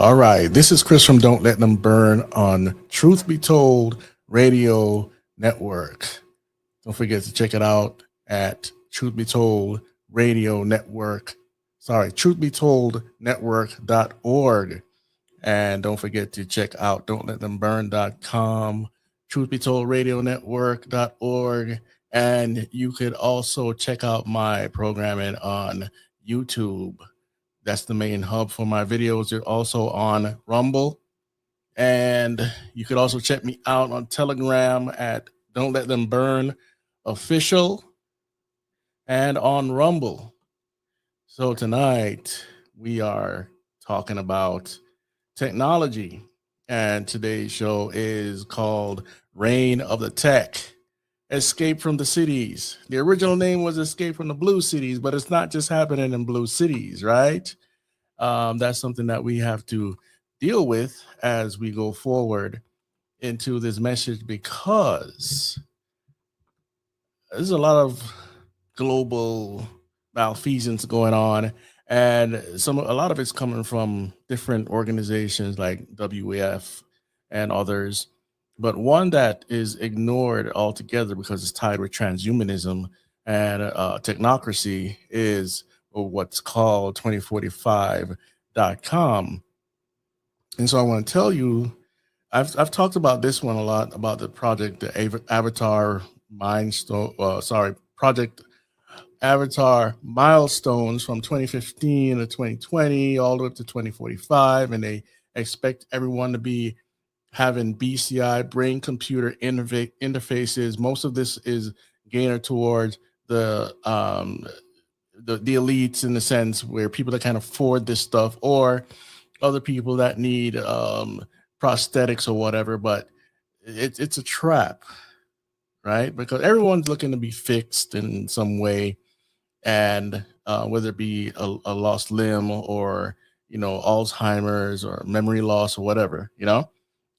All right, this is Chris from Don't Let Them Burn on Truth Be Told Radio Network. Don't forget to check it out at Truth Be Told Radio Network. Truth Be Told Network.org. And don't forget to check out don'tletthemburn.com, Truth Be Told Radio Network.org. And you could also check out my programming on YouTube. That's the main hub for my videos. They're also on Rumble. And you could also check me out on Telegram at Don't Let Them Burn Official and on Rumble. So tonight we are talking about technology. And today's show is called Reign of the Tech. Escape from the Cities. The original name was Escape from the Blue Cities, but it's not just happening in blue cities, right? That's something that we have to deal with as we go forward into this message, because there's a lot of global malfeasance going on, and a lot of it's coming from different organizations like WEF and others. But one that is ignored altogether because it's tied with transhumanism and technocracy is what's called 2045.com. And so I want to tell you, I've talked about this one a lot, about the project, the Avatar Project Avatar Milestones from 2015 to 2020, all the way up to 2045. And they expect everyone to be having BCI, brain computer interfaces. Most of this is geared towards the elites, in the sense where people that can't afford this stuff, or other people that need prosthetics or whatever. But it's a trap, right? Because everyone's looking to be fixed in some way, and whether it be a lost limb, or Alzheimer's or memory loss or whatever,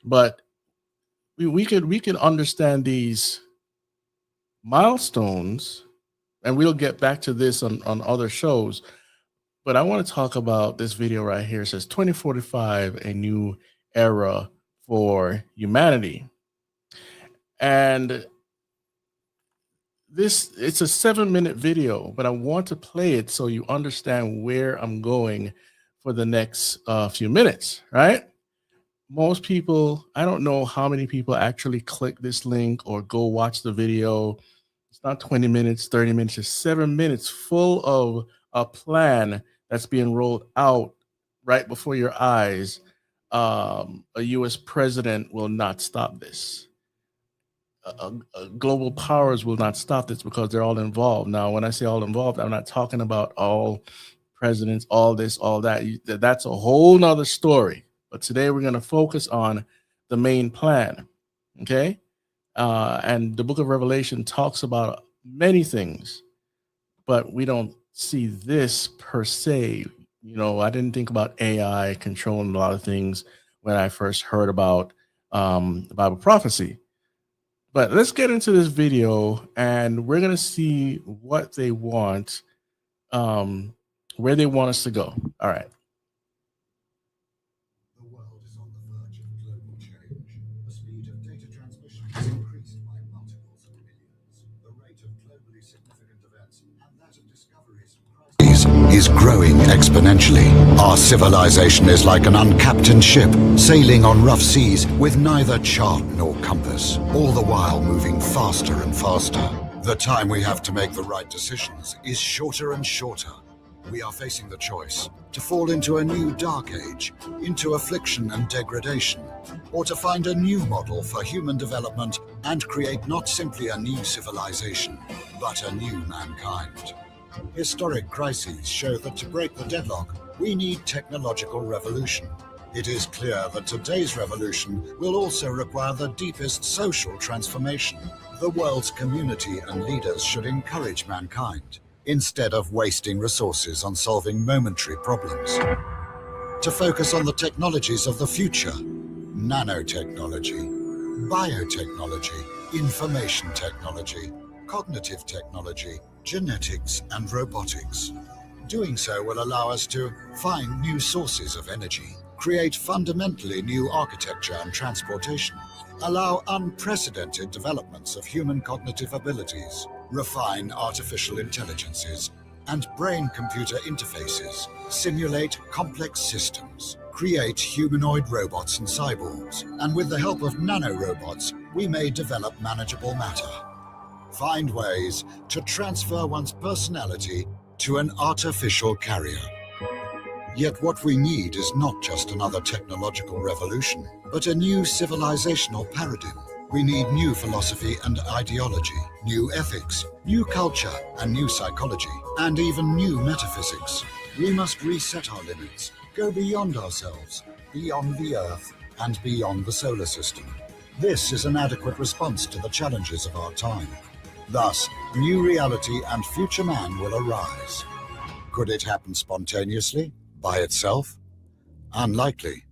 But we could understand these milestones, and we'll get back to this on other shows. But I want to talk about this video right here. It says 2045, a new era for humanity. And it's a 7-minute video, but I want to play it so you understand where I'm going for the next few minutes, right? Most people, I don't know how many people actually click this link or go watch the video. It's not 20 minutes, 30 minutes, it's 7 minutes full of a plan that's being rolled out right before your eyes. A U.S. president will not stop this. Global powers will not stop this, because they're all involved. Now, when I say all involved, I'm not talking about all presidents, all this, all that. That's a whole nother story. But today we're going to focus on the main plan, okay? And the book of Revelation talks about many things, but we don't see this per se. I didn't think about AI controlling a lot of things when I first heard about the Bible prophecy. But let's get into this video, and we're going to see what they want, where they want us to go. All right. Is growing exponentially. Our civilization is like an uncaptained ship, sailing on rough seas with neither chart nor compass, all the while moving faster and faster. The time we have to make the right decisions is shorter and shorter. We are facing the choice to fall into a new dark age, into affliction and degradation, or to find a new model for human development and create not simply a new civilization, but a new mankind. Historic crises show that to break the deadlock, we need technological revolution. It is clear that today's revolution will also require the deepest social transformation. The world's community and leaders should encourage mankind, instead of wasting resources on solving momentary problems, to focus on the technologies of the future: nanotechnology, biotechnology, information technology, cognitive technology, genetics and robotics. Doing so will allow us to find new sources of energy, create fundamentally new architecture and transportation, allow unprecedented developments of human cognitive abilities, refine artificial intelligences, and brain-computer interfaces, simulate complex systems, create humanoid robots and cyborgs, and with the help of nanorobots, we may develop manageable matter. Find ways to transfer one's personality to an artificial carrier. Yet what we need is not just another technological revolution, but a new civilizational paradigm. We need new philosophy and ideology, new ethics, new culture and new psychology, and even new metaphysics. We must reset our limits, go beyond ourselves, beyond the Earth, and beyond the solar system. This is an adequate response to the challenges of our time. Thus, new reality and future man will arise. Could it happen spontaneously, by itself? Unlikely.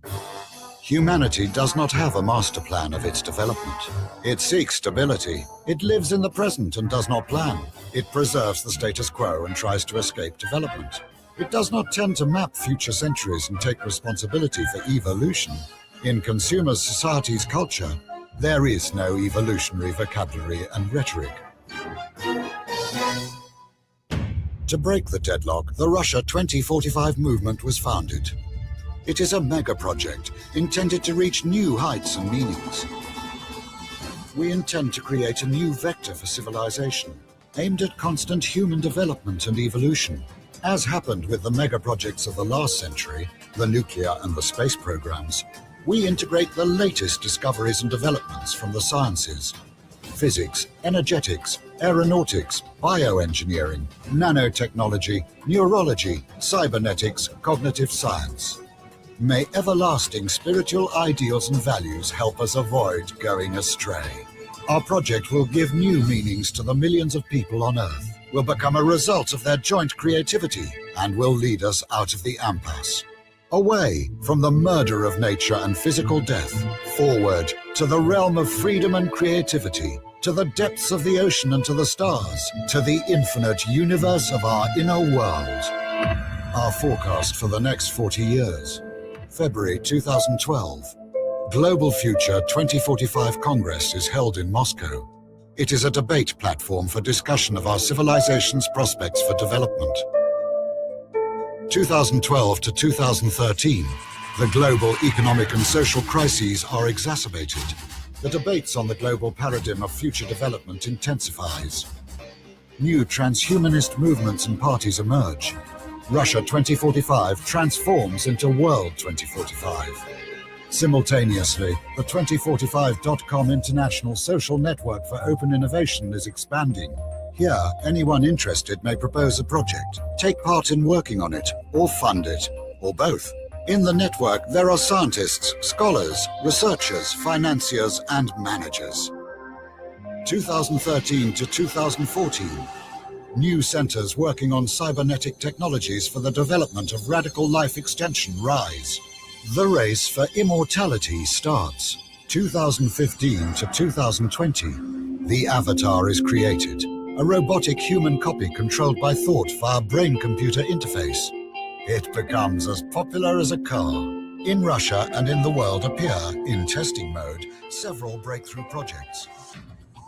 Humanity does not have a master plan of its development. It seeks stability. It lives in the present and does not plan. It preserves the status quo and tries to escape development. It does not tend to map future centuries and take responsibility for evolution. In consumer society's culture, there is no evolutionary vocabulary and rhetoric. To break the deadlock, the Russia 2045 movement was founded. It is a mega project intended to reach new heights and meanings. We intend to create a new vector for civilization, aimed at constant human development and evolution. As happened with the mega projects of the last century, the nuclear and the space programs, we integrate the latest discoveries and developments from the sciences: physics, energetics, aeronautics, bioengineering, nanotechnology, neurology, cybernetics, cognitive science. May everlasting spiritual ideals and values help us avoid going astray. Our project will give new meanings to the millions of people on Earth, will become a result of their joint creativity, and will lead us out of the impasse. Away from the murder of nature and physical death, forward to the realm of freedom and creativity, to the depths of the ocean and to the stars, to the infinite universe of our inner world. Our forecast for the next 40 years. February 2012. Global Future 2045 Congress is held in Moscow. It is a debate platform for discussion of our civilization's prospects for development. 2012 to 2013, the global economic and social crises are exacerbated. The debates on the global paradigm of future development intensifies. New transhumanist movements and parties emerge. Russia 2045 transforms into World 2045. Simultaneously, the 2045.com international social network for open innovation is expanding. Here, anyone interested may propose a project, take part in working on it, or fund it, or both. In the network, there are scientists, scholars, researchers, financiers, and managers. 2013 to 2014. New centers working on cybernetic technologies for the development of radical life extension rise. The race for immortality starts. 2015 to 2020. The Avatar is created, a robotic human copy controlled by thought via brain-computer interface. It becomes as popular as a car. In Russia and in the world appear, in testing mode, several breakthrough projects.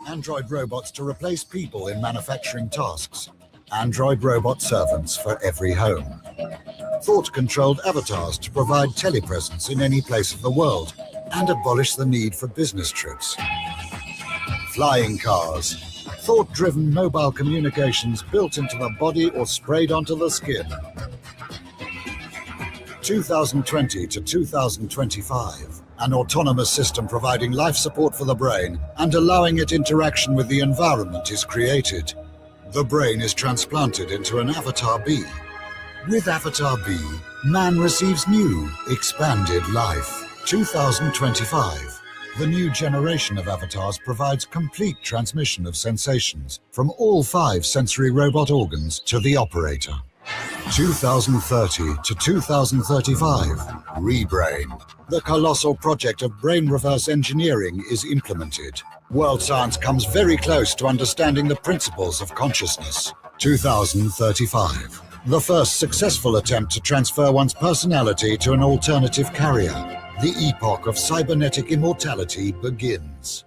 Android robots to replace people in manufacturing tasks. Android robot servants for every home. Thought-controlled avatars to provide telepresence in any place of the world and abolish the need for business trips. Flying cars. Thought-driven mobile communications built into the body or sprayed onto the skin. 2020 to 2025. An autonomous system providing life support for the brain and allowing it interaction with the environment is created. The brain is transplanted into an Avatar B. With Avatar B, man receives new, expanded life. 2025. The new generation of avatars provides complete transmission of sensations from all 5 sensory robot organs to the operator. 2030 to 2035. Rebrain. The colossal project of brain reverse engineering is implemented. World science comes very close to understanding the principles of consciousness. 2035. The first successful attempt to transfer one's personality to an alternative carrier. The epoch of cybernetic immortality begins.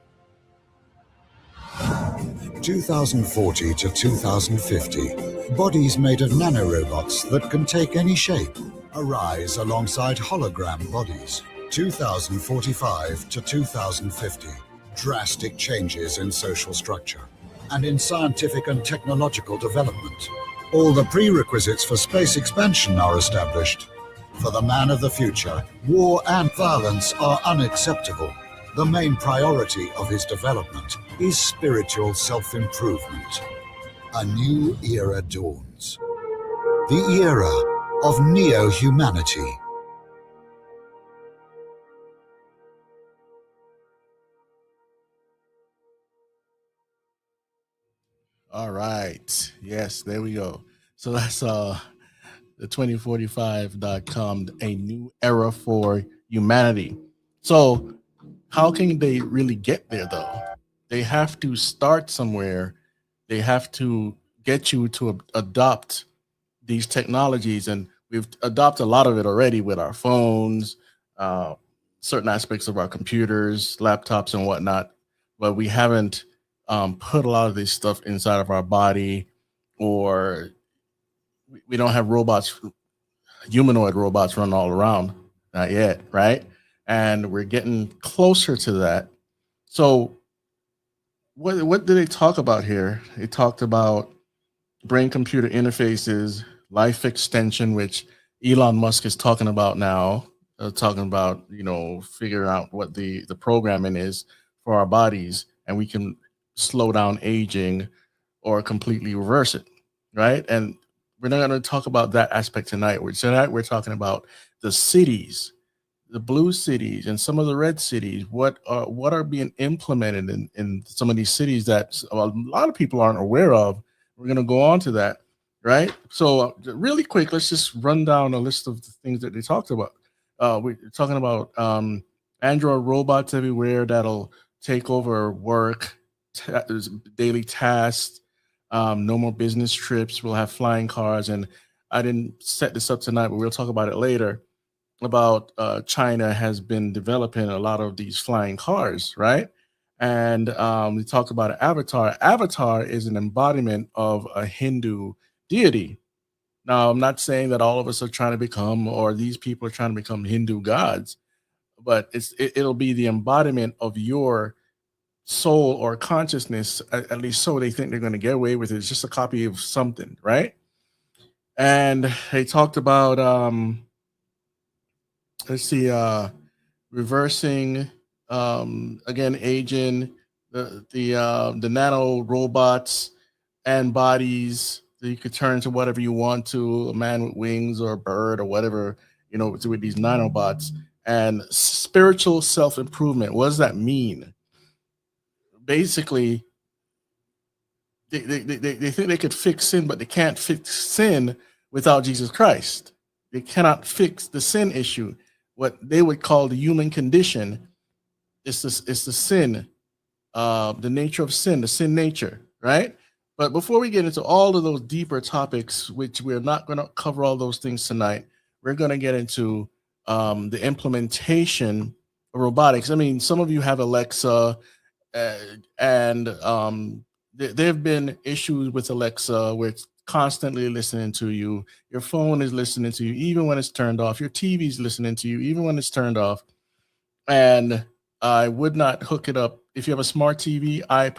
2040 to 2050. Bodies made of nanorobots that can take any shape arise alongside hologram bodies. 2045 to 2050. Drastic changes in social structure and in scientific and technological development. All the prerequisites for space expansion are established. For the man of the future, war and violence are unacceptable. The main priority of his development is spiritual self-improvement. A new era dawns. The era of neo-humanity. All right. Yes, there we go. So that's the 2045.com, a new era for humanity. So how can they really get there though? They have to start somewhere. They have to get you to adopt these technologies, and we've adopted a lot of it already with our phones, uh, certain aspects of our computers, laptops, and whatnot. But we haven't put a lot of this stuff inside of our body, or we don't have robots, humanoid robots running all around. Not yet, right? And we're getting closer to that. So what did they talk about here? They talked about brain computer interfaces, life extension, which Elon Musk is talking about now, talking about, figuring out what the programming is for our bodies, and we can slow down aging or completely reverse it, right? And we're not going to talk about that aspect tonight. Tonight we're talking about the cities, the blue cities and some of the red cities. What are being implemented in some of these cities that a lot of people aren't aware of. We're going to go on to that, right? So really quick, let's just run down a list of the things that they talked about. We're talking about Android robots everywhere that'll take over work, daily tasks. No more business trips. We'll have flying cars. And I didn't set this up tonight, but we'll talk about it later. About China has been developing a lot of these flying cars, right? And we talked about an avatar. Avatar is an embodiment of a Hindu deity. Now, I'm not saying that all of us are trying to become, or these people are trying to become Hindu gods, but it'll be the embodiment of your soul or consciousness. At least so they think they're going to get away with it. It's just a copy of something, right? And they talked about let's see, reversing, again, aging, the nano robots and bodies that you could turn into whatever you want to, a man with wings or a bird or whatever, with these nanobots. And spiritual self-improvement, what does that mean? Basically, they think they could fix sin, but they can't fix sin without Jesus Christ. They cannot fix the sin issue. What they would call the human condition is the sin, the nature of sin, the sin nature, right? But before we get into all of those deeper topics, which we're not going to cover all those things tonight, we're going to get into the implementation of robotics. I mean, some of you have Alexa, and there have been issues with Alexa where it's constantly listening to you. Your phone is listening to you even when it's turned off. Your TV is listening to you even when it's turned off. And I would not hook it up. If you have a smart TV, I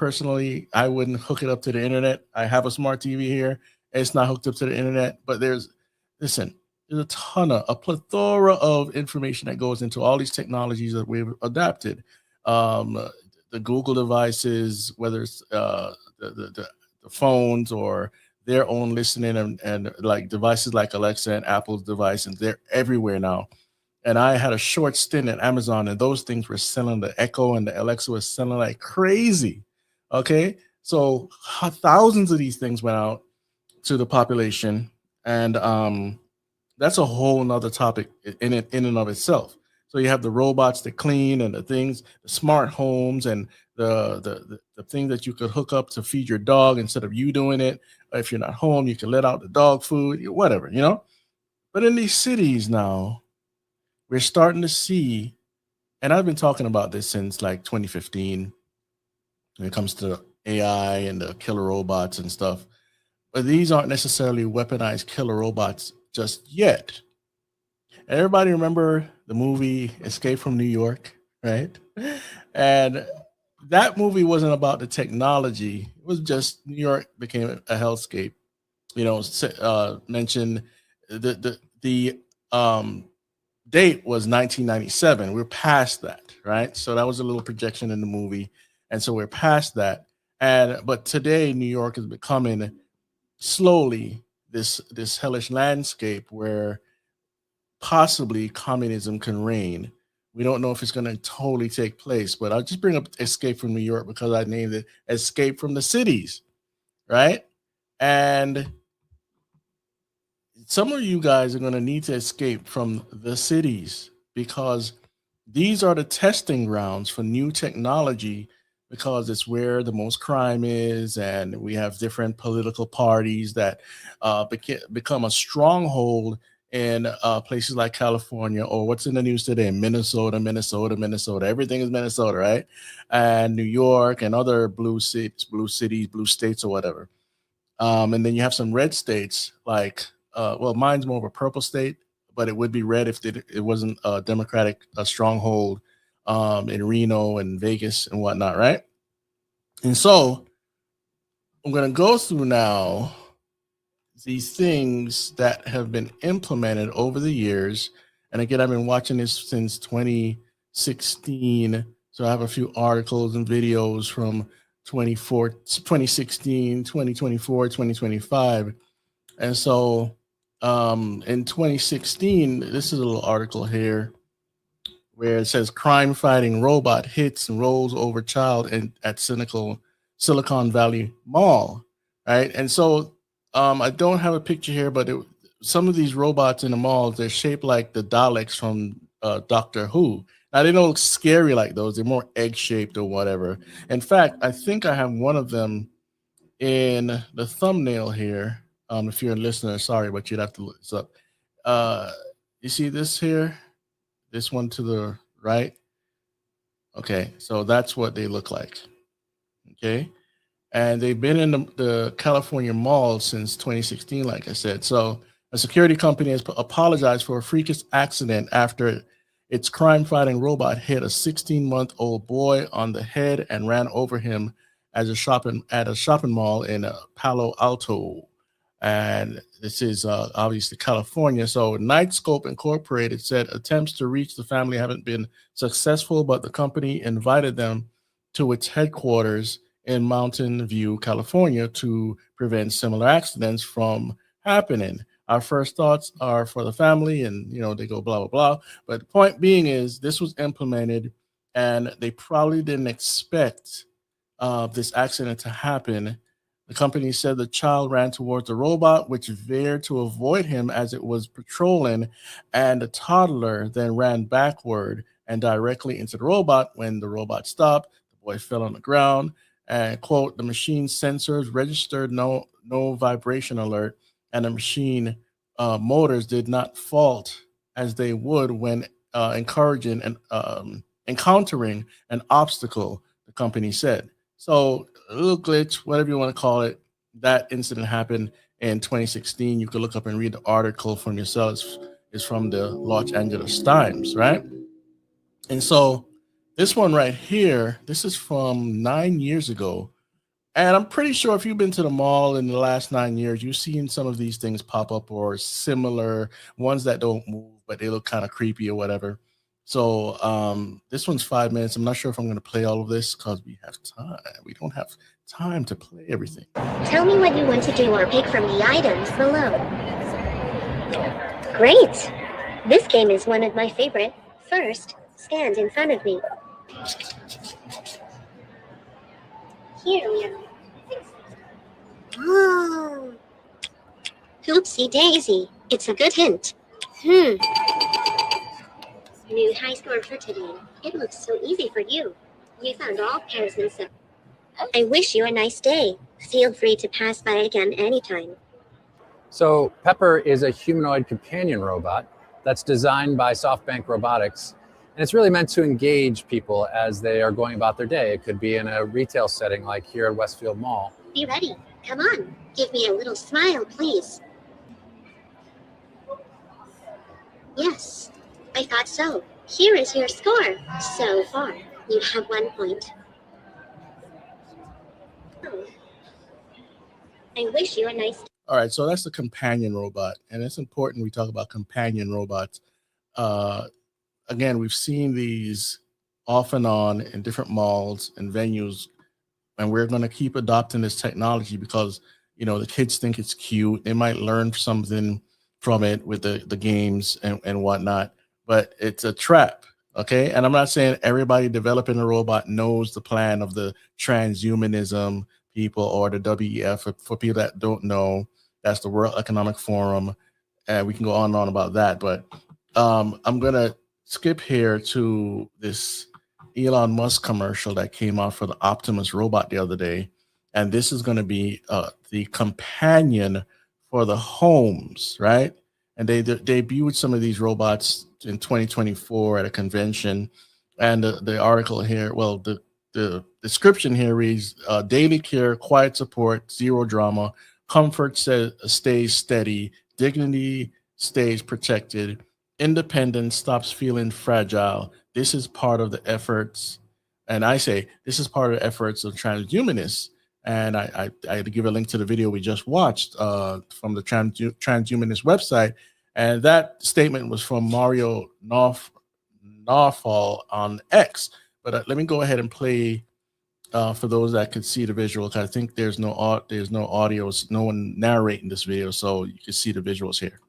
wouldn't hook it up to the internet. I have a smart TV here. It's not hooked up to the internet, but there's a plethora of information that goes into all these technologies that we've adapted. The Google devices, whether it's the phones or their own listening and like devices like Alexa and Apple's device, and they're everywhere now. And I had a short stint at Amazon, and those things were selling. The Echo and the Alexa was selling like crazy. Okay, so thousands of these things went out to the population, and that's a whole nother topic in and of itself. So you have the robots that clean and the things, the smart homes, and the thing that you could hook up to feed your dog instead of you doing it. If you're not home, you can let out the dog food, whatever, you know. But in these cities now, we're starting to see, and I've been talking about this since like 2015 when it comes to AI and the killer robots and stuff. But these aren't necessarily weaponized killer robots just yet. Everybody remember the movie Escape from New York, right? And that movie wasn't about the technology. It was just New York became a hellscape. You know, mentioned the date was 1997. We're past that, right? So that was a little projection in the movie, and so we're past that. And but today, New York is becoming slowly this hellish landscape where possibly communism can reign. We don't know if it's going to totally take place, but I'll just bring up Escape from New York because I named it Escape from the Cities, right? And some of you guys are going to need to escape from the cities because these are the testing grounds for new technology because it's where the most crime is, and we have different political parties that become a stronghold in places like California, or what's in the news today, Minnesota. Everything is Minnesota, right? And New York and other blue states, or whatever. And then you have some red states like, well, mine's more of a purple state, but it would be red if it wasn't a Democratic stronghold in Reno and Vegas and whatnot, right? And so I'm going to go through now these things that have been implemented over the years. And again, I've been watching this since 2016. So I have a few articles and videos from 2016, 2024, 2025. And so in 2016, this is a little article here where it says crime fighting robot hits and rolls over child at Silicon Valley Mall, right? And so I don't have a picture here, but some of these robots in the malls, they're shaped like the Daleks from Doctor Who. Now, they don't look scary like those. They're more egg-shaped or whatever. In fact, I think I have one of them in the thumbnail here. If you're a listener, sorry, but you'd have to look this up. You see this here? This one to the right? Okay, so that's what they look like. Okay. And they've been in the California mall since 2016, like I said. So a security company has apologized for a freakish accident after its crime-fighting robot hit a 16-month-old boy on the head and ran over him at a shopping mall in Palo Alto. And this is obviously California. So Nightscope Incorporated said attempts to reach the family haven't been successful, but the company invited them to its headquarters in Mountain View, California, to prevent similar accidents from happening. Our first thoughts are for the family, and they go blah blah blah. But the point being is, this was implemented, and they probably didn't expect this accident to happen. The company said the child ran towards the robot, which veered to avoid him as it was patrolling, and the toddler then ran backward and directly into the robot. When the robot stopped, the boy fell on the ground. And quote, the machine's sensors registered no vibration alert, and the machine motors did not fault as they would when encountering an obstacle, the company said. So a little glitch, whatever you want to call it. That incident happened in 2016. You could look up and read the article from yourself. It's from the Los Angeles Times, right? And so this one right here, this is from 9 years ago. And I'm pretty sure if you've been to the mall in the last 9 years, you've seen some of these things pop up, or similar ones that don't move, but they look kind of creepy or whatever. So this one's 5 minutes. I'm not sure if I'm going to play all of this because we have time. We don't have time to play everything. Tell me what you want to do or pick from the items below. Great! This game is one of my favorite. First, stand in front of me. Here we are. Oh. Oopsie daisy. It's a good hint. New high score for today. It looks so easy for you. You found all pairs and so. I wish you a nice day. Feel free to pass by again anytime. So Pepper is a humanoid companion robot that's designed by SoftBank Robotics. And it's really meant to engage people as they are going about their day. It could be in a retail setting like here at Westfield Mall. Be ready. Come on. Give me a little smile, please. Yes, I thought so. Here is your score. So far, you have 1 point. Oh. I wish you a nice day. All right, so that's the companion robot, and it's important we talk about companion robots. Again, we've seen these off and on in different malls and venues, and we're going to keep adopting this technology because the kids think it's cute. They might learn something from it with the games and whatnot, but it's a trap. Okay, and I'm not saying everybody developing a robot knows the plan of the transhumanism people or the WEF. For people that don't know, that's the World Economic Forum, and we can go on and on about that. But I'm gonna skip here to this Elon Musk commercial that came out for the Optimus robot the other day, and this is going to be the companion for the homes, right? And they debuted some of these robots in 2024 at a convention, and the article here, well, the description here reads: daily care, quiet support, zero drama, comfort stays steady, dignity stays protected, independence stops feeling fragile. This is part of the efforts, and I say this is part of the efforts of transhumanists. And I had to give a link to the video we just watched from the transhumanist website, and that statement was from Mario Nawfal on X. But let me go ahead and play for those that could see the visual. I think there's no audio, no one narrating this video, so you can see the visuals here.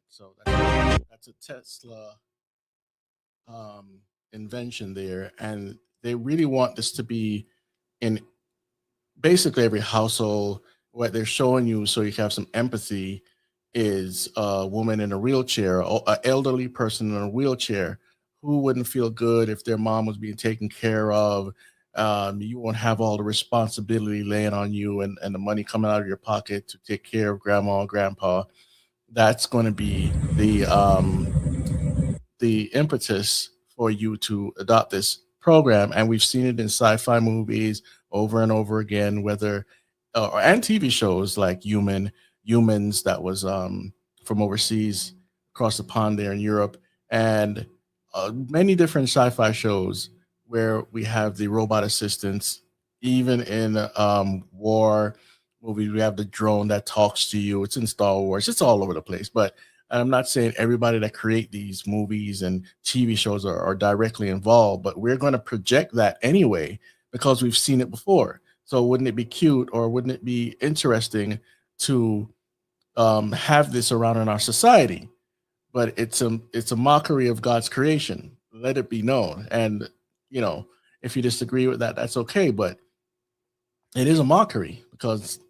So that's a Tesla invention there, and they really want this to be in basically every household. What they're showing you, so you can have some empathy, is a woman in a wheelchair, or an elderly person in a wheelchair who wouldn't feel good if their mom was being taken care of. You won't have all the responsibility laying on you and the money coming out of your pocket to take care of grandma and grandpa. That's going to be the impetus for you to adopt this program. And we've seen it in sci-fi movies over and over again, whether and TV shows like Humans, that was from overseas across the pond there in Europe, and many different sci-fi shows where we have the robot assistants. Even in war movies, we have the drone that talks to you. It's in Star Wars. It's all over the place. But I'm not saying everybody that create these movies and TV shows are directly involved, but we're going to project that anyway because we've seen it before. So wouldn't it be cute, or wouldn't it be interesting to have this around in our society? But it's a mockery of God's creation. Let it be known. And if you disagree with that, that's okay. But it is a mockery because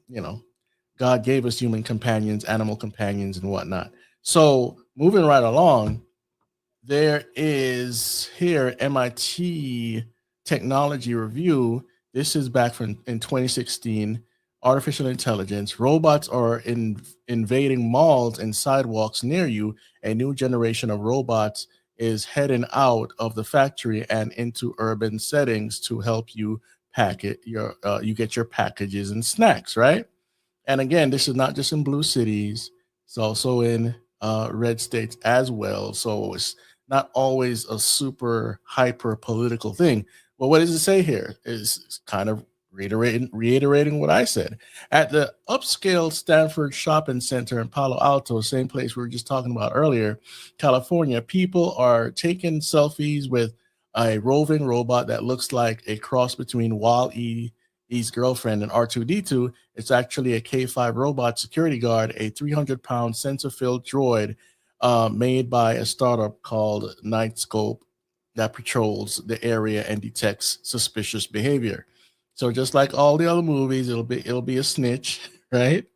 God gave us human companions, animal companions, and whatnot. So moving right along, there is here MIT Technology Review. This is back from in 2016. Artificial intelligence. Robots are invading malls and sidewalks near you. A new generation of robots is heading out of the factory and into urban settings to help you you get your packages and snacks, right? And again, this is not just in blue cities. It's also in red states as well. So it's not always a super hyper political thing. Well, what does it say here? It's kind of reiterating what I said. At the upscale Stanford Shopping Center in Palo Alto, same place we were just talking about earlier, California, people are taking selfies with a roving robot that looks like a cross between Wall-E E's girlfriend, and R2D2. It's actually a K5 robot security guard, a 300-pound sensor-filled droid made by a startup called Nightscope that patrols the area and detects suspicious behavior. So just like all the other movies, it'll be a snitch, right?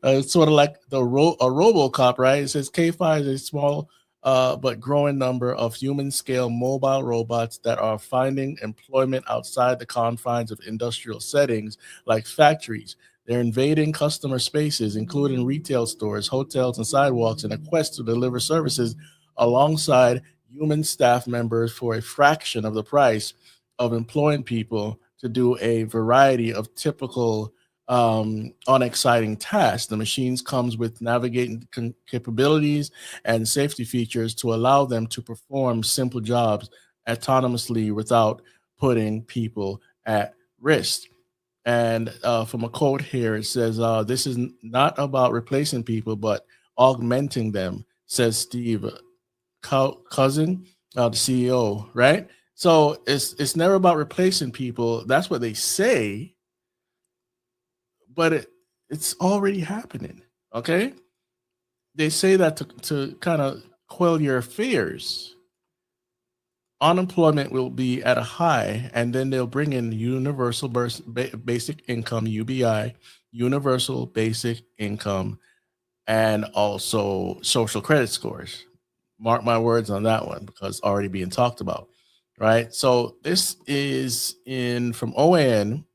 It's sort of like a RoboCop, right? It says K5 is a small but growing number of human-scale mobile robots that are finding employment outside the confines of industrial settings like factories. They're invading customer spaces, including retail stores, hotels, and sidewalks, in a quest to deliver services alongside human staff members for a fraction of the price of employing people to do a variety of typical unexciting tasks. The machines comes with navigating capabilities and safety features to allow them to perform simple jobs autonomously without putting people at risk. And from a quote here, it says, "This is not about replacing people, but augmenting them," says Steve Cousin, the CEO, right? So it's never about replacing people. That's what they say, but it's already happening. Okay, they say that to kind of quell your fears. Unemployment will be at a high, and then they'll bring in universal basic income (UBI), universal basic income, and also social credit scores. Mark my words on that one, because it's already being talked about, right? So this is in from OAN.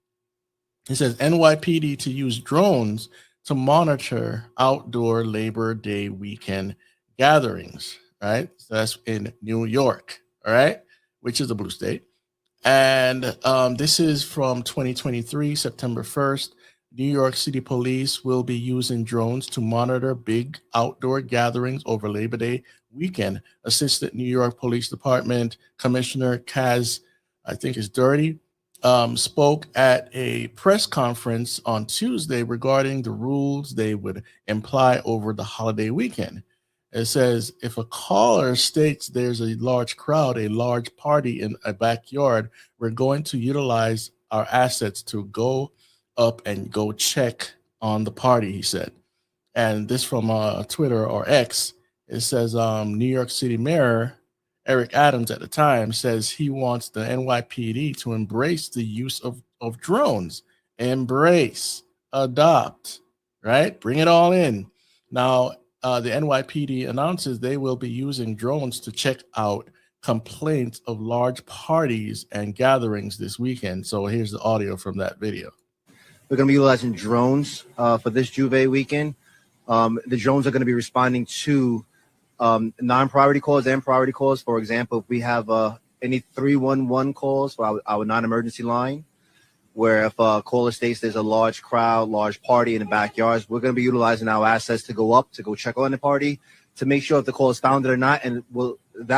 It says NYPD to use drones to monitor outdoor Labor Day weekend gatherings, right? So that's in New York, all right, which is a blue state. And this is from 2023, September 1st. New York City Police will be using drones to monitor big outdoor gatherings over Labor Day weekend. Assistant New York Police Department Commissioner Kaz, I think is Dirty, spoke at a press conference on Tuesday regarding the rules they would imply over the holiday weekend. It says, if a caller states there's a large crowd, a large party in a backyard, we're going to utilize our assets to go up and go check on the party, he said. And this from Twitter or X. It says New York City Mayor Eric Adams at the time says he wants the NYPD to embrace the use of drones. Embrace, adopt, right? Bring it all in. Now, the NYPD announces they will be using drones to check out complaints of large parties and gatherings this weekend. So here's the audio from that video. We're going to be utilizing drones for this Juve weekend. The drones are going to be responding to non-priority calls and priority calls. For example, if we have any 311 calls for our non-emergency line, where if a caller states there's a large crowd, large party in the backyards, we're going to be utilizing our assets to go up, to go check on the party, to make sure if the call is founded or not. And we'll be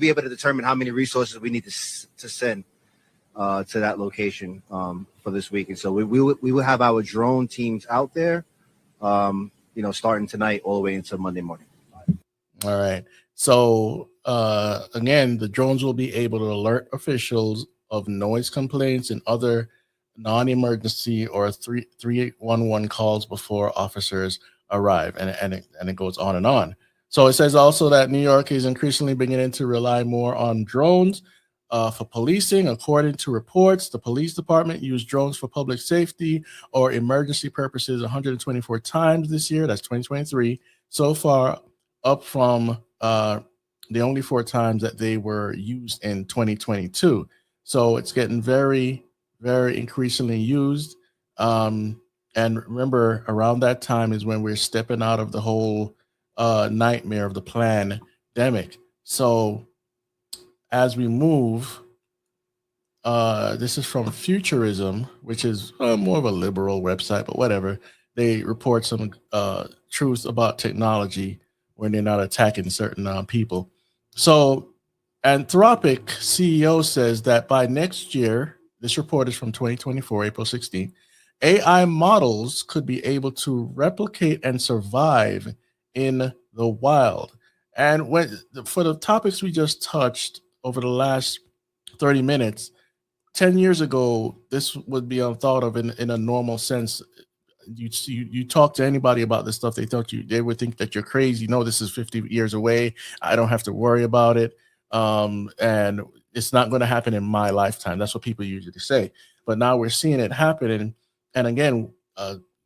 able to determine how many resources we need to send to that location for this week. And so we will have our drone teams out there, starting tonight all the way into Monday morning. All right. So again, the drones will be able to alert officials of noise complaints and other non-emergency or 311 calls before officers arrive, and it goes on and on. So it says also that New York is increasingly beginning to rely more on drones for policing. According to reports, the police department used drones for public safety or emergency purposes 124 times this year. That's 2023 so far, up from the only 4 times that they were used in 2022. So it's getting very, very increasingly used. And remember, around that time is when we're stepping out of the whole nightmare of the pandemic. So as we move, this is from Futurism, which is more of a liberal website, but whatever. They report some truths about technology when they're not attacking certain people. So Anthropic CEO says that by next year, this report is from 2024, April 16th, AI models could be able to replicate and survive in the wild. And for the topics we just touched over the last 30 minutes, 10 years ago, this would be unthought of in a normal sense. You talk to anybody about this stuff, they would think that you're crazy. No, this is 50 years away. I don't have to worry about it. And it's not going to happen in my lifetime. That's what people usually say. But now we're seeing it happening. And again,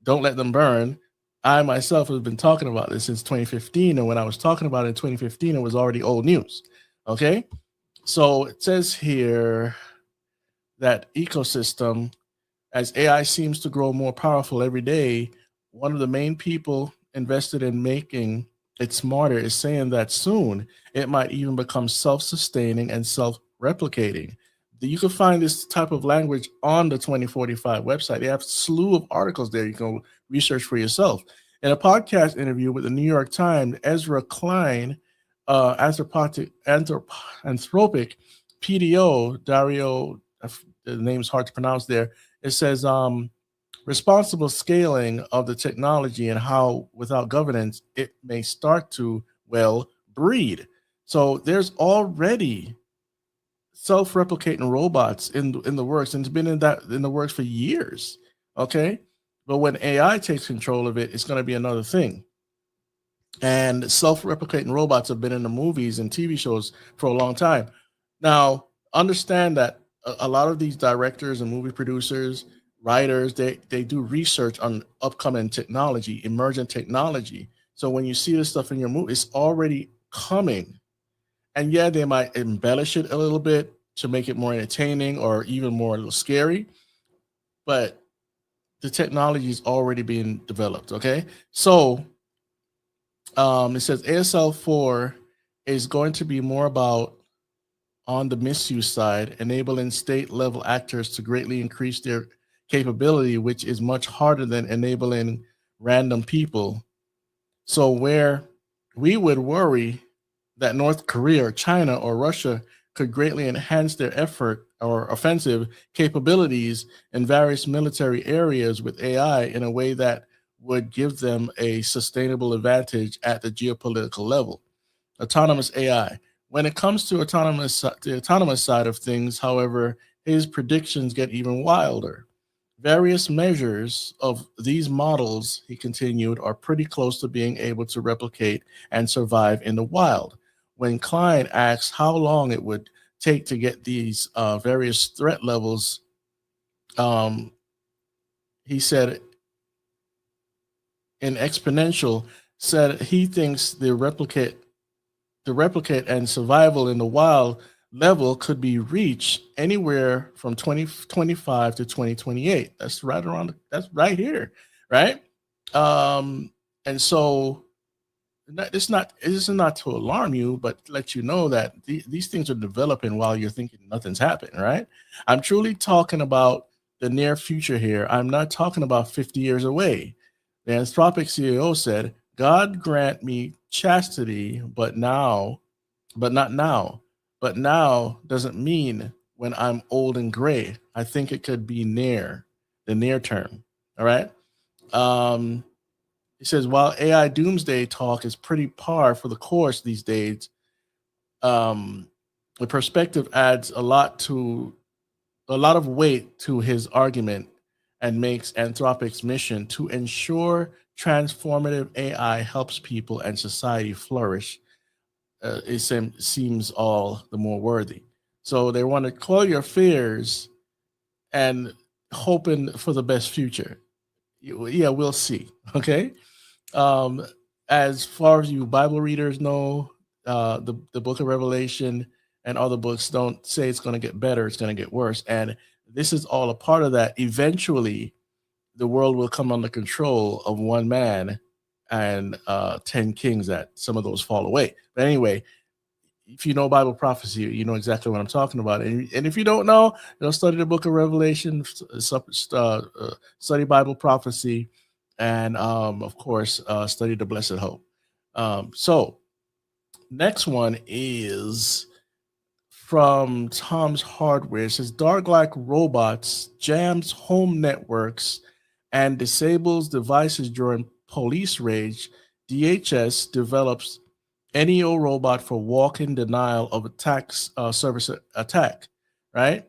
don't let them burn. I myself have been talking about this since 2015. And when I was talking about it in 2015, it was already old news. Okay. So it says here that ecosystem, as AI seems to grow more powerful every day, one of the main people invested in making it smarter is saying that soon it might even become self-sustaining and self-replicating. You can find this type of language on the 2045 website. They have a slew of articles there you can research for yourself. In a podcast interview with the New York Times, Ezra Klein, anthropic PDO, Dario, the name's hard to pronounce there. It says responsible scaling of the technology and how without governance it may start to, well, breed. So there's already self-replicating robots in the works, and it's been in the works for years. Okay, but when AI takes control of it, it's going to be another thing. And self-replicating robots have been in the movies and TV shows for a long time. Now, understand that a lot of these directors and movie producers, writers, they do research on upcoming technology, emergent technology. So when you see this stuff in your movie, it's already coming. And yeah, they might embellish it a little bit to make it more entertaining or even more a little scary, but the technology is already being developed. Okay, so it says ASL4 is going to be more about on the misuse side, enabling state level actors to greatly increase their capability, which is much harder than enabling random people. So where we would worry that North Korea or China or Russia could greatly enhance their effort or offensive capabilities in various military areas with AI in a way that would give them a sustainable advantage at the geopolitical level. Autonomous AI. When it comes to the autonomous side of things, however, his predictions get even wilder. Various measures of these models, he continued, are pretty close to being able to replicate and survive in the wild. When Klein asked how long it would take to get these various threat levels, he said in exponential, said he thinks the replicate and survival in the wild level could be reached anywhere from 2025 to 2028. That's right here, right? And so this is not to alarm you, but to let you know that these things are developing while you're thinking nothing's happened, right? I'm truly talking about the near future here. I'm not talking about 50 years away. The Anthropic CEO said, God grant me chastity, but not now. But now doesn't mean when I'm old and gray. I think it could be the near term. All right. He says, while AI doomsday talk is pretty par for the course these days, the perspective adds a lot of weight to his argument and makes Anthropic's mission to ensure transformative AI helps people and society flourish. It seems all the more worthy. So they want to quell your fears and hoping for the best future. Yeah, we'll see. Okay. As far as you Bible readers know, the book of Revelation and other books don't say it's going to get better, it's going to get worse. And this is all a part of that. Eventually, the world will come under control of one man and 10 kings that some of those fall away. But anyway, if you know Bible prophecy, you know exactly what I'm talking about. And if you don't know, study the book of Revelation, study Bible prophecy, and of course, study the Blessed Hope. So next one is from Tom's Hardware. It says, dog-like robots jams home networks and disables devices during police rage. DHS develops NEO robot for walk-in denial of attacks, service attack, right?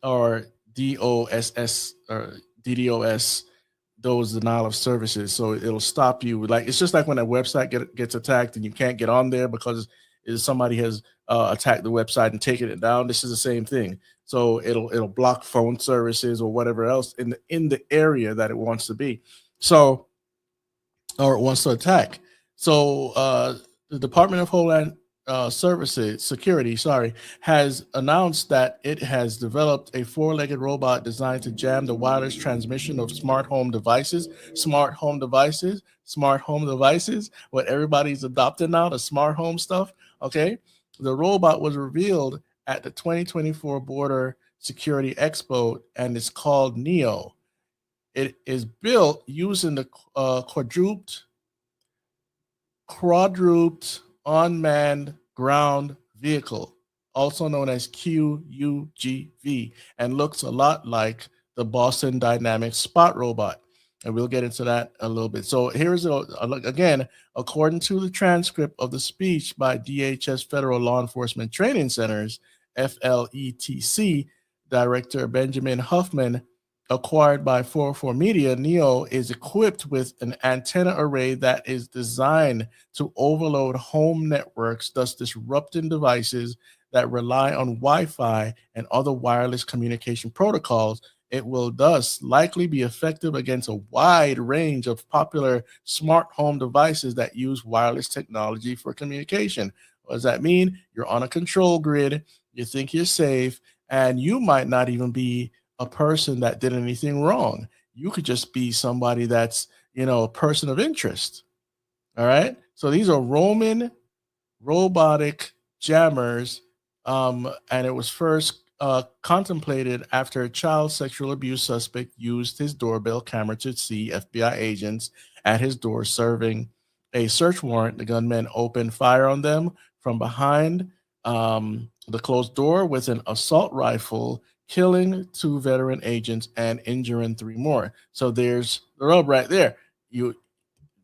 or DOSS or DDoS, those denial of services. So it'll stop you. Like, it's just like when a website gets attacked and you can't get on there because somebody has attacked the website and taken it down. This is the same thing. So it'll block phone services or whatever else in the area that it wants to be. So, or it wants to attack. So the Department of Homeland Security, has announced that it has developed a four-legged robot designed to jam the wireless transmission of smart home devices. What everybody's adopted now, the smart home stuff. Okay, the robot was revealed at the 2024 Border Security Expo, and it's called NEO. It is built using the quadruped unmanned ground vehicle, also known as QUGV, and looks a lot like the Boston Dynamics Spot robot. And we'll get into that a little bit. So here's again, according to the transcript of the speech by DHS Federal Law Enforcement Training Centers, FLETC, Director Benjamin Huffman, acquired by 404 Media, NEO is equipped with an antenna array that is designed to overload home networks, thus disrupting devices that rely on Wi-Fi and other wireless communication protocols. It will thus likely be effective against a wide range of popular smart home devices that use wireless technology for communication. What does that mean? You're on a control grid, you think you're safe, and you might not even be a person that did anything wrong. You could just be somebody that's, a person of interest. All right. So these are Roman robotic jammers. And it was first contemplated after a child sexual abuse suspect used his doorbell camera to see FBI agents at his door serving a search warrant. The gunman opened fire on them from behind the closed door with an assault rifle, killing 2 veteran agents and injuring 3 more. So there's the rub right there.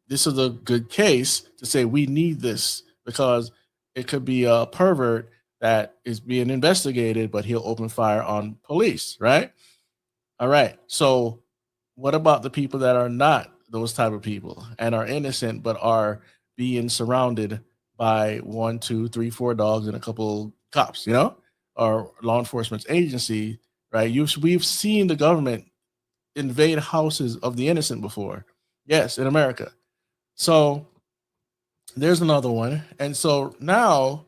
This is a good case to say we need this, because it could be a pervert that is being investigated, but he'll open fire on police, right? All right. So what about the people that are not those type of people and are innocent, but are being surrounded by 1, 2, 3, 4 dogs and a couple cops, or law enforcement agency, right? We've seen the government invade houses of the innocent before. Yes, in America. So there's another one. And so now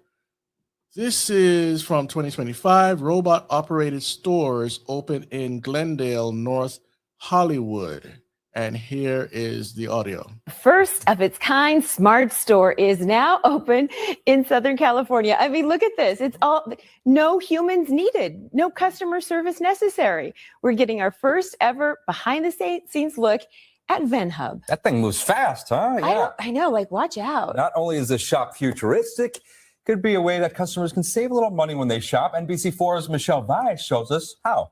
this is from 2025. Robot operated stores open in Glendale, North Hollywood. And here is the audio. First of its kind smart store is now open in Southern California. I mean, look at this. It's all, no humans needed, no customer service necessary. We're getting our first ever behind the scenes look at VenHub. That thing moves fast, huh? Yeah. I know, like, watch out. Not only is the shop futuristic, could be a way that customers can save a little money when they shop. NBC4's Michelle Weiss shows us how.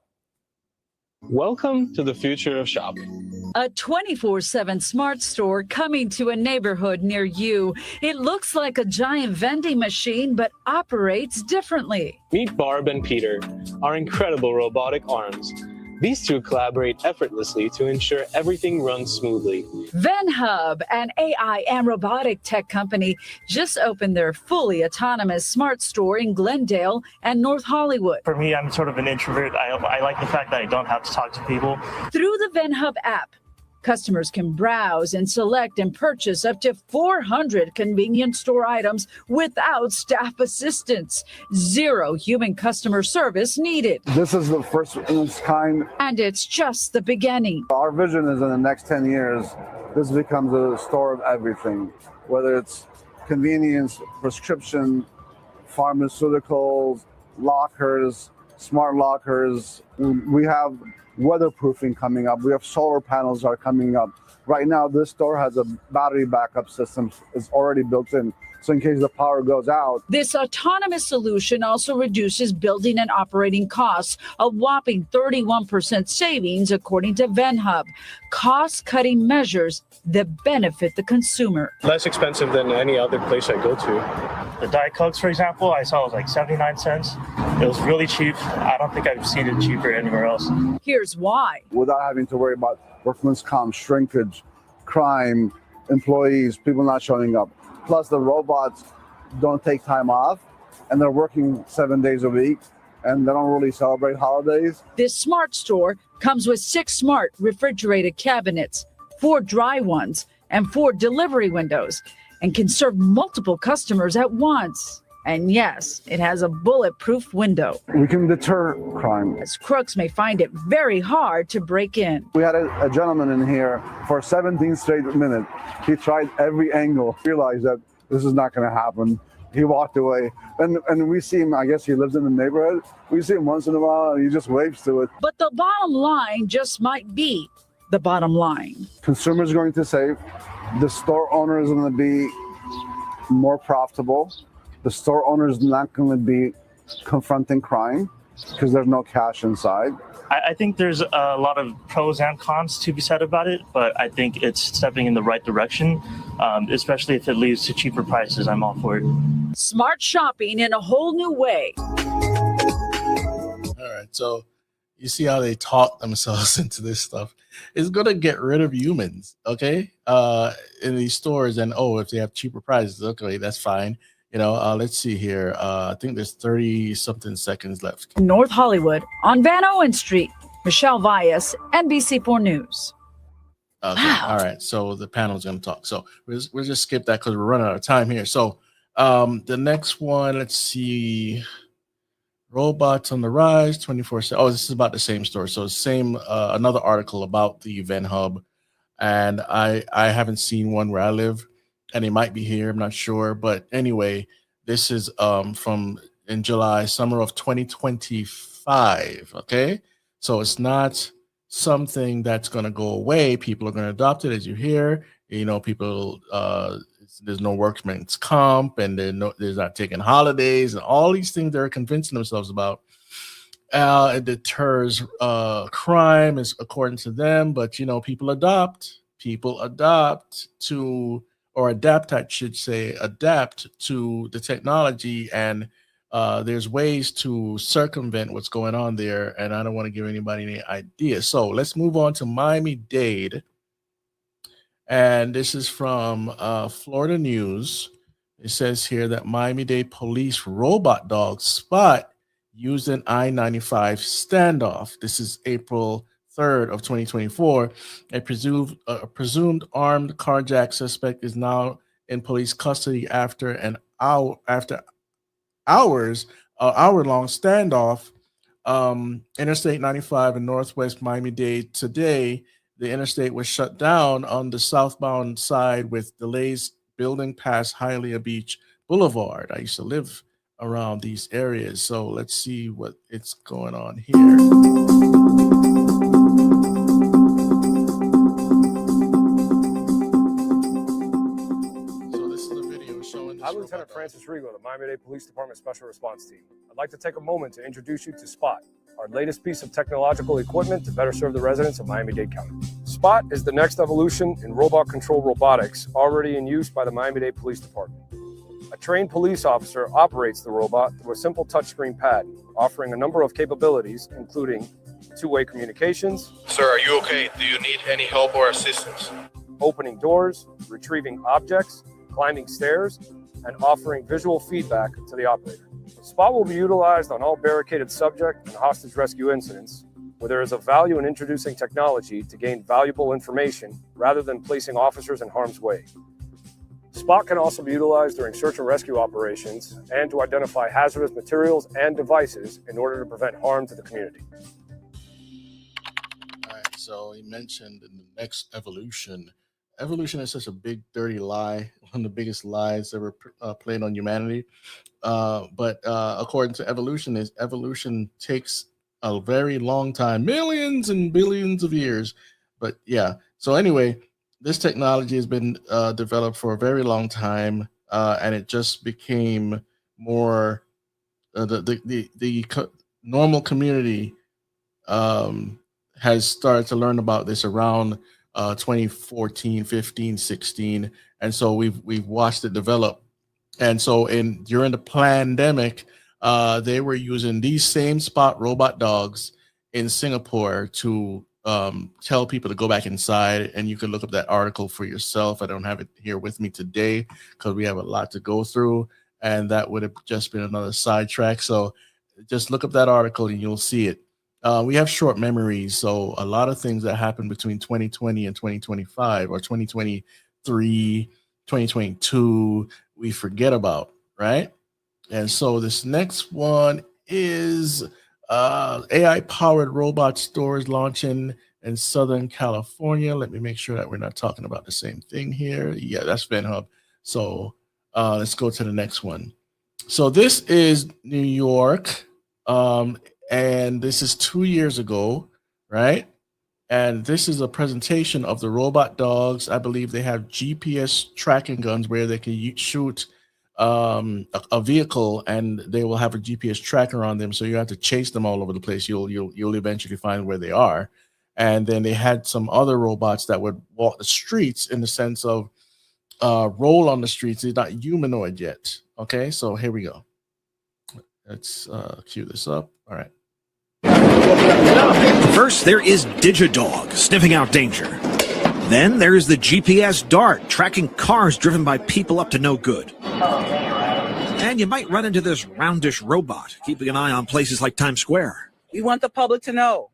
Welcome to the future of shopping. A 24/7 smart store coming to a neighborhood near you. It looks like a giant vending machine, but operates differently. Meet Barb and Peter, our incredible robotic arms. These two collaborate effortlessly to ensure everything runs smoothly. VenHub, an AI and robotic tech company, just opened their fully autonomous smart store in Glendale and North Hollywood. For me, I'm sort of an introvert. I like the fact that I don't have to talk to people. Through the VenHub app, customers can browse and select and purchase up to 400 convenience store items without staff assistance. 0 human customer service needed. This is the first in its kind. And it's just the beginning. Our vision is in the next 10 years, this becomes a store of everything, whether it's convenience, prescription, pharmaceuticals, lockers, smart lockers. We have weatherproofing coming up. We have solar panels are coming up. Right now, this store has a battery backup system. It's already built in. So in case the power goes out. This autonomous solution also reduces building and operating costs, a whopping 31% savings, according to VenHub. Cost-cutting measures that benefit the consumer. Less expensive than any other place I go to. The Diet Cokes, for example, I saw it was like 79 cents. It was really cheap. I don't think I've seen it cheaper anywhere else. Here's why. Without having to worry about workman's comp, shrinkage, crime, employees, people not showing up. Plus, the robots don't take time off, and they're working 7 days a week, and they don't really celebrate holidays. This smart store comes with 6 smart refrigerated cabinets, 4 dry ones, and 4 delivery windows, and can serve multiple customers at once. And yes, it has a bulletproof window. We can deter crime. As crooks may find it very hard to break in. We had a gentleman in here for 17 straight minutes. He tried every angle, realized that this is not going to happen. He walked away. And we see him, I guess he lives in the neighborhood. We see him once in a while and he just waves to it. But the bottom line just might be the bottom line. Consumers are going to save. The store owner is going to be more profitable. The store owner is not going to be confronting crime because there's no cash inside. I think there's a lot of pros and cons to be said about it, but I think it's stepping in the right direction, especially if it leads to cheaper prices. I'm all for it. Smart shopping in a whole new way. All right, so you see how they talk themselves into this stuff. It's going to get rid of humans, okay, in these stores. And, if they have cheaper prices, okay, that's fine. Let's see here. I think there's 30-something seconds left. North Hollywood on Van Owen Street. Michelle Vias, NBC4 News. Okay. Wow. All right. So the panel's going to talk. So we'll just skip that because we're running out of time here. So the next one, let's see. Robots on the rise, 24/7. Oh, this is about the same story. So same, another article about the event hub. And I haven't seen one where I live. And it might be here, I'm not sure. But anyway, this is from in July, summer of 2025. Okay. So it's not something that's going to go away. People are going to adopt it, as you hear. People, there's no workman's comp, and there's not taking holidays, and all these things they're convincing themselves about. It deters crime, is according to them. But, people adapt to, or adapt, I should say, adapt to the technology, and there's ways to circumvent what's going on there, and I don't want to give anybody any ideas. So let's move on to Miami-Dade, and this is from Florida News. It says here that Miami-Dade police robot dog spot used in I-95 standoff. This is April 3rd of 2024. A presumed armed carjack suspect is now in police custody after an hour hour-long standoff. Interstate 95 in Northwest Miami-Dade today. The interstate was shut down on the southbound side with delays building past Hialeah Beach Boulevard. I used to live around these areas, so let's see what it's going on here. I'm Lieutenant Francis Rigo, the Miami-Dade Police Department Special Response Team. I'd like to take a moment to introduce you to Spot, our latest piece of technological equipment to better serve the residents of Miami-Dade County. Spot is the next evolution in robot control robotics already in use by the Miami-Dade Police Department. A trained police officer operates the robot through a simple touchscreen pad, offering a number of capabilities, including two-way communications. Sir, are you okay? Do you need any help or assistance? Opening doors, retrieving objects, climbing stairs, and offering visual feedback to the operator. Spot will be utilized on all barricaded subject and hostage rescue incidents where there is a value in introducing technology to gain valuable information rather than placing officers in harm's way. Spot can also be utilized during search and rescue operations and to identify hazardous materials and devices in order to prevent harm to the community. All right, so he mentioned in the next evolution. Evolution is such a big, dirty lie, one of the biggest lies ever played on humanity. But according to evolution takes a very long time, millions and billions of years. But yeah, so anyway, this technology has been developed for a very long time, and it just became more the normal community has started to learn about this around 2014, 15, 16, and so we've watched it develop And so during the pandemic, they were using these same Spot robot dogs in Singapore to tell people to go back inside. And you can look up that article for yourself. I don't have it here with me today because we have a lot to go through, and that would have just been another sidetrack. So just look up that article and you'll see it. We have short memories, so a lot of things that happened between 2020 and 2025 or 2023, 2022, we forget about, right? And so this next one is AI-powered robot stores launching in Southern California. Let me make sure that we're not talking about the same thing here. Yeah, that's VenHub. So let's go to the next one. So this is New York. And this is 2 years ago, right? And this is a presentation of the robot dogs. I believe they have GPS tracking guns where they can shoot a vehicle, and they will have a GPS tracker on them. So you have to chase them all over the place. You'll eventually find where they are. And then they had some other robots that would walk the streets in the sense of roll on the streets. They're not humanoid yet. Okay, so here we go. Let's cue this up. All right. First, there is DigiDog, sniffing out danger. Then there's the GPS Dart, tracking cars driven by people up to no good. And you might run into this roundish robot, keeping an eye on places like Times Square. We want the public to know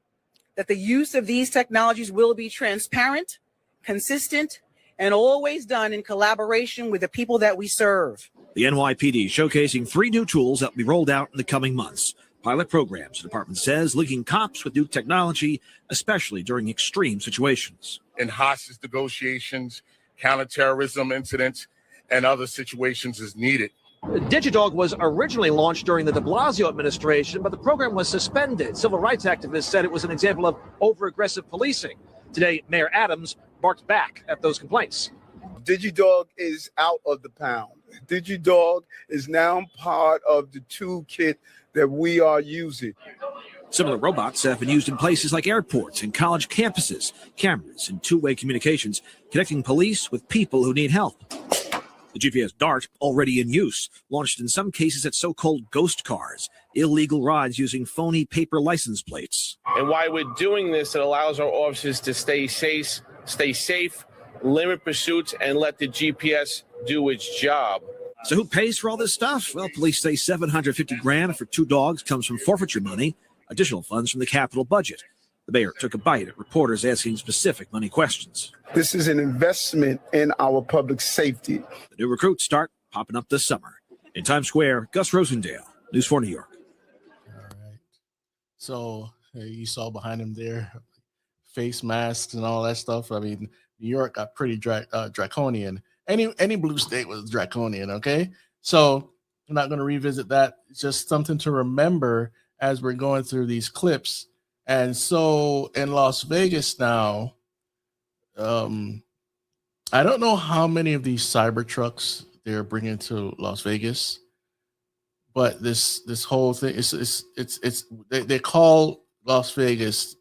that the use of these technologies will be transparent, consistent, and always done in collaboration with the people that we serve. The NYPD showcasing 3 new tools that will be rolled out in the coming months. Pilot programs, the department says, linking cops with new technology, especially during extreme situations. In hostage negotiations, counterterrorism incidents, and other situations as needed. DigiDog was originally launched during the de Blasio administration, but the program was suspended. Civil rights activists said it was an example of over-aggressive policing. Today, Mayor Adams barked back at those complaints. DigiDog is out of the pound. DigiDog is now part of the toolkit that we are using. Similar robots have been used in places like airports and college campuses, cameras and two-way communications, connecting police with people who need help. The GPS Dart, already in use, launched in some cases at so-called ghost cars, illegal rides using phony paper license plates. And while we're doing this, it allows our officers to stay safe, limit pursuits, and let the GPS do its job. So who pays for all this stuff? Well, police say $750,000 for 2 dogs comes from forfeiture money, additional funds from the capital budget. The mayor took a bite at reporters asking specific money questions. This is an investment in our public safety. The new recruits start popping up this summer. In Times Square, Gus Rosendale, News 4 New York. All right. So you saw behind him there, face masks and all that stuff. I mean, New York got pretty draconian. Any blue state was draconian, okay? So I'm not going to revisit that. It's just something to remember as we're going through these clips. And so in Las Vegas now, I don't know how many of these cyber trucks they're bringing to Las Vegas, but this whole thing they call Las Vegas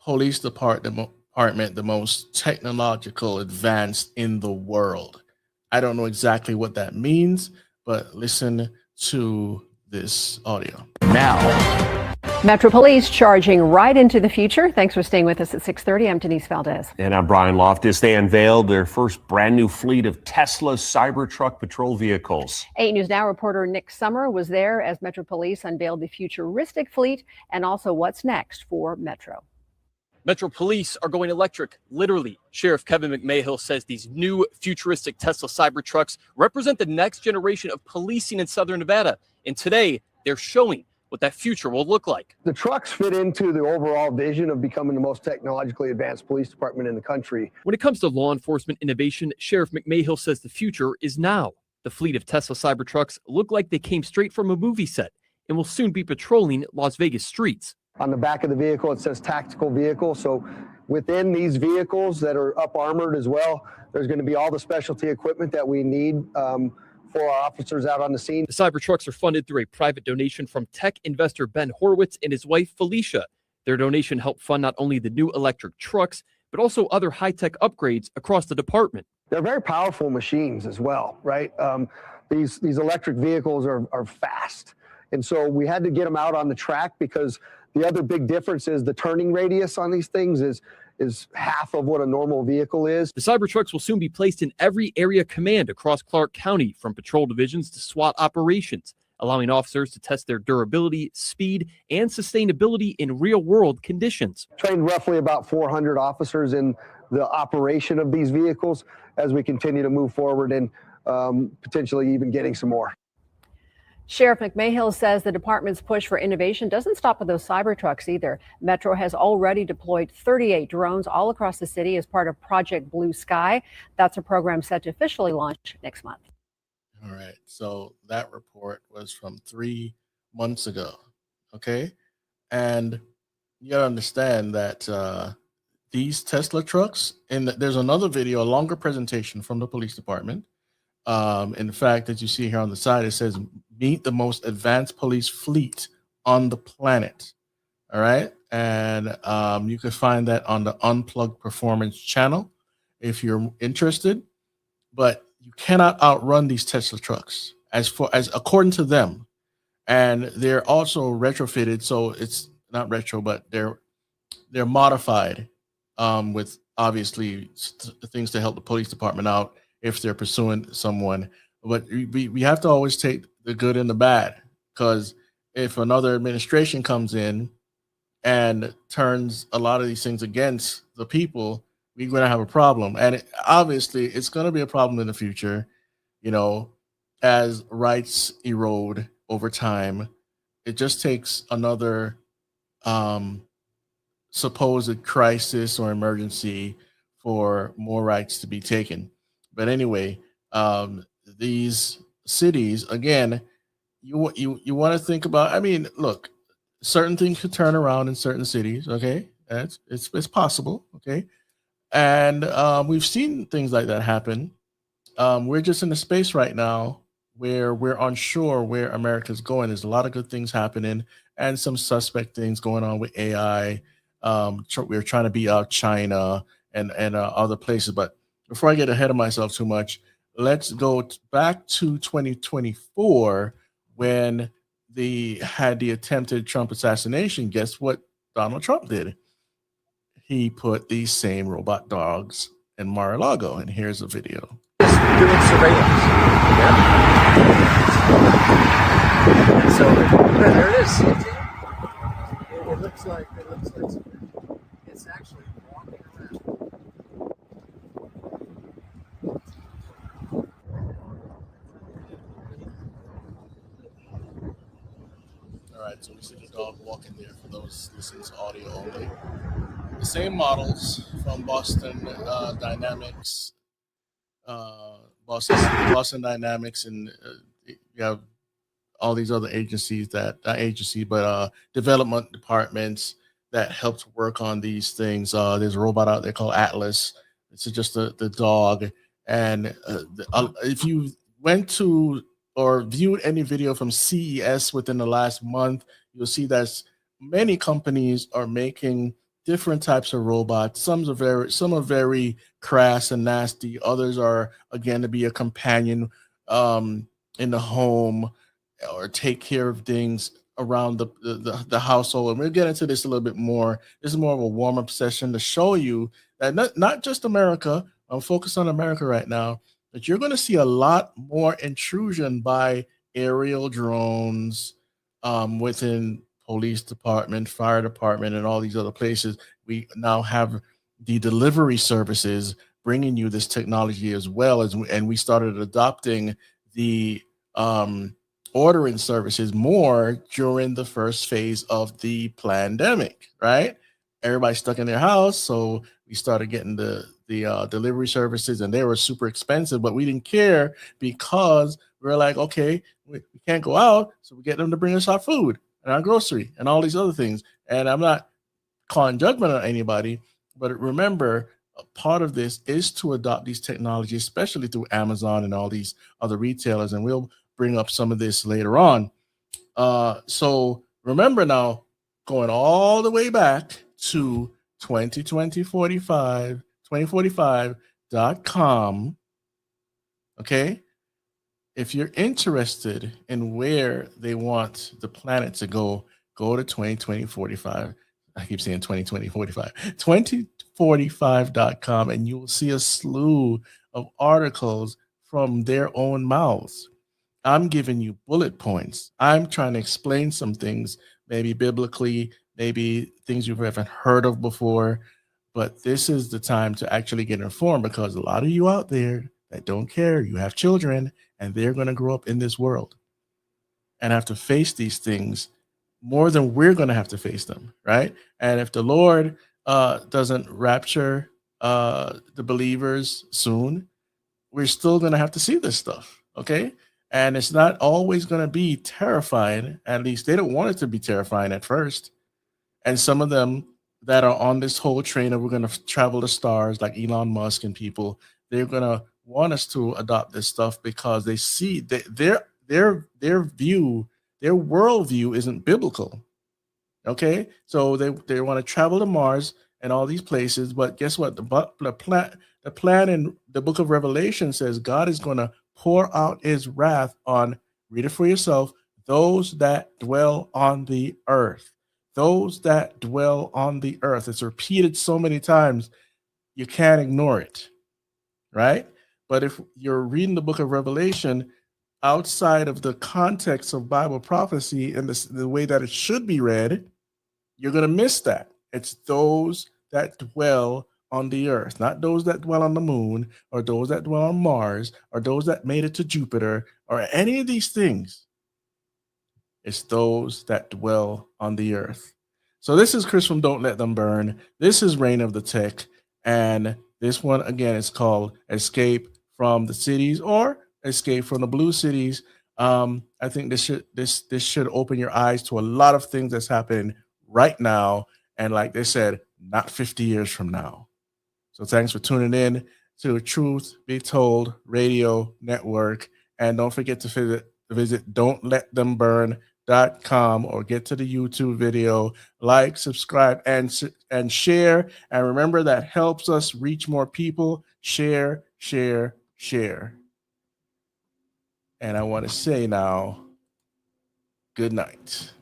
Police Department the most technological advanced in the world. I don't know exactly what that means, but listen to this audio. Now, Metro Police charging right into the future. Thanks for staying with us at 6:30. I'm Denise Valdez. And I'm Brian Loftus. They unveiled their first brand new fleet of Tesla Cybertruck patrol vehicles. 8 News Now reporter Nick Summer was there as Metro Police unveiled the futuristic fleet and also what's next for Metro. Metro Police are going electric, literally. Sheriff Kevin McMahill says these new futuristic Tesla Cybertrucks represent the next generation of policing in Southern Nevada. And today, they're showing what that future will look like. The trucks fit into the overall vision of becoming the most technologically advanced police department in the country. When it comes to law enforcement innovation, Sheriff McMahill says the future is now. The fleet of Tesla Cybertrucks look like they came straight from a movie set and will soon be patrolling Las Vegas streets. On the back of the vehicle, it says tactical vehicle. So within these vehicles that are up armored as well, there's going to be all the specialty equipment that we need for our officers out on the scene. The Cybertrucks are funded through a private donation from tech investor Ben Horowitz and his wife Felicia. Their donation helped fund not only the new electric trucks, but also other high-tech upgrades across the department. They're very powerful machines as well, right? These electric vehicles are fast. And so we had to get them out on the track because the other big difference is the turning radius on these things is half of what a normal vehicle is. The Cybertrucks will soon be placed in every area command across Clark County, from patrol divisions to SWAT operations, allowing officers to test their durability, speed, and sustainability in real-world conditions. Trained roughly about 400 officers in the operation of these vehicles as we continue to move forward and potentially even getting some more. Sheriff McMahill says the department's push for innovation doesn't stop with those Cybertrucks either. Metro has already deployed 38 drones all across the city as part of Project Blue Sky. That's a program set to officially launch next month. All right. So that report was from 3 months ago. Okay. And you got to understand that these Tesla trucks, and there's another video, a longer presentation from the police department. In fact, as you see here on the side, it says, meet the most advanced police fleet on the planet. All right. And you can find that on the Unplugged Performance channel if you're interested. But you cannot outrun these Tesla trucks as according to them. And they're also retrofitted. So it's not retro, but they're modified with obviously things to help the police department out if they're pursuing someone. But we have to always take the good and the bad, because if another administration comes in and turns a lot of these things against the people, we're going to have a problem. And obviously it's going to be a problem in the future, you know, as rights erode over time. It just takes another supposed crisis or emergency for more rights to be taken. But anyway, these cities, again, you want to think about, I mean, look, certain things could turn around in certain cities. Okay. It's possible. Okay. And we've seen things like that happen. We're just in a space right now where we're unsure where America's going. There's a lot of good things happening and some suspect things going on with AI. We're trying to beat out China and other places. But before I get ahead of myself too much, let's go back to 2024 when they had the attempted Trump assassination. Guess what Donald Trump did? He put these same robot dogs in Mar-a-Lago, and here's a video. Doing surveillance. Yeah. And so there it is. It looks like it's actually walking around. All right, so we see the dog walking there for those listening to audio only. The same models from Boston Dynamics, Boston Dynamics, and you have all these other agencies development departments that helped work on these things. There's a robot out there called Atlas. It's just the dog. And if you went to or viewed any video from CES within the last month, you'll see that many companies are making different types of robots. Some are very crass and nasty. Others are, again, to be a companion in the home or take care of things around the household. And we'll get into this a little bit more. This is more of a warm-up session to show you that not just America, I'm focused on America right now, that you're going to see a lot more intrusion by aerial drones within police department, fire department, and all these other places. We now have the delivery services bringing you this technology as well, and we started adopting the ordering services more during the first phase of the pandemic, right? Everybody's stuck in their house, so we started getting the delivery services, and they were super expensive, but we didn't care because we were like, okay, we can't go out, so we get them to bring us our food and our grocery and all these other things. And I'm not calling judgment on anybody, but remember, a part of this is to adopt these technologies, especially through Amazon and all these other retailers, and we'll bring up some of this later on. So remember now, going all the way back to 2045, DLTB.com. Okay. If you're interested in where they want the planet to go to 2020-45. I keep saying 2020-45. 2045.com, and you will see a slew of articles from their own mouths. I'm giving you bullet points. I'm trying to explain some things, maybe biblically, maybe things you haven't heard of before. But this is the time to actually get informed, because a lot of you out there that don't care, you have children, and they're going to grow up in this world and have to face these things more than we're going to have to face them, right? And if the Lord doesn't rapture the believers soon, we're still going to have to see this stuff, okay? And it's not always going to be terrifying. At least they don't want it to be terrifying at first. And some of them that are on this whole train of we're going to travel the stars, like Elon Musk and people, they're going to want us to adopt this stuff because they see that their view, their worldview isn't biblical. Okay, so they want to travel to Mars and all these places, but guess what? The plan in the book of Revelation says God is going to pour out his wrath on, read it for yourself, those that dwell on the earth. Those that dwell on the earth. It's repeated so many times, you can't ignore it, right? But if you're reading the book of Revelation outside of the context of Bible prophecy and the way that it should be read, you're going to miss that. It's those that dwell on the earth, not those that dwell on the moon or those that dwell on Mars or those that made it to Jupiter or any of these things. It's those that dwell on the earth. So this is Chris from Don't Let Them Burn. This is Reign of the Tech. And this one, again, is called Escape from the Cities or Escape from the Blue Cities. I think this should open your eyes to a lot of things that's happening right now. And like they said, not 50 years from now. So thanks for tuning in to Truth Be Told Radio Network. And don't forget to visit don'tletthemburn.com or get to the YouTube video, like, subscribe, and share. And remember, that helps us reach more people. Share, share, share. And I want to say now, good night.